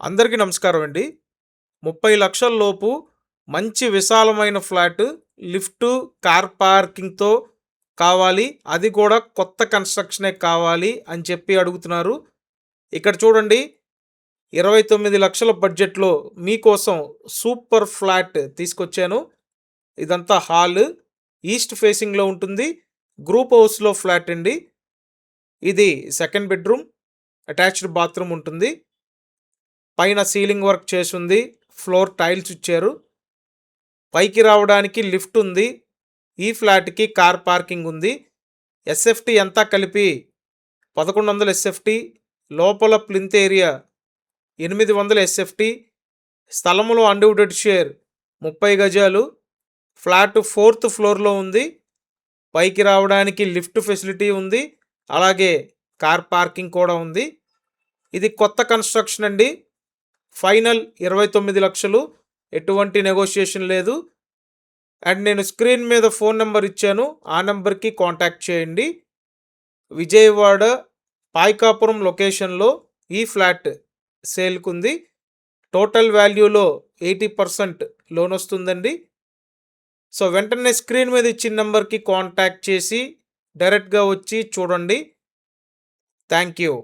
అందరికీ నమస్కారం అండి. 30,00,000 లోపు మంచి విశాలమైన ఫ్లాట్, లిఫ్టు, కార్ పార్కింగ్‌తో కావాలి. అది కూడా కొత్త కన్‌స్ట్రక్షనే కావాలి అని చెప్పి అడుగుతున్నారు. ఇక్కడ చూడండి 29,00,000 బడ్జెట్‌లో మీకోసం సూపర్ ఫ్లాట్ తీసుకొచ్చాను. ఇదంతా హాలు. ఈస్ట్ ఫేసింగ్‌లో ఉంటుంది. గ్రూప్ హౌస్‌లో ఫ్లాట్ అండి. ఇది సెకండ్ బెడ్‌రూమ్, అటాచ్డ్ బాత్రూమ్ ఉంటుంది. పైన సీలింగ్ వర్క్ చేసుంది. ఫ్లోర్ టైల్స్ ఇచ్చారు. పైకి రావడానికి లిఫ్ట్ ఉంది. ఈ ఫ్లాట్‌కి కార్ పార్కింగ్ ఉంది. ఎస్ఎఫ్టీ అంతా కలిపి 1100 ఎస్ఎఫ్టీ. లోపల ప్లింత్ ఏరియా 800 ఎస్ఎఫ్టీ. స్థలములో అన్‌డివైడెడ్ షేర్ 30 గజాలు. ఫ్లాట్ 4థ్ ఫ్లోర్‌లో ఉంది. పైకి రావడానికి లిఫ్ట్ ఫెసిలిటీ ఉంది. అలాగే కార్ పార్కింగ్ కూడా ఉంది. ఇది కొత్త కన్‌స్ట్రక్షన్ అండి. ఫైనల్ 29,00,000. ఎటువంటి నెగోషియేషన్ లేదు. అండ్ నేను స్క్రీన్ మీద ఫోన్ నెంబర్ ఇచ్చాను. ఆ నెంబర్‌కి కాంటాక్ట్ చేయండి. విజయవాడ పాయకాపురం లొకేషన్‌లో ఈ ఫ్లాట్ సేల్‌కుంది. టోటల్ వాల్యూలో 80% లోన్ వస్తుందండి. సో వెంటనే స్క్రీన్ మీద ఇచ్చిన నెంబర్‌కి కాంటాక్ట్ చేసి డైరెక్ట్‌గా వచ్చి చూడండి. Thank you.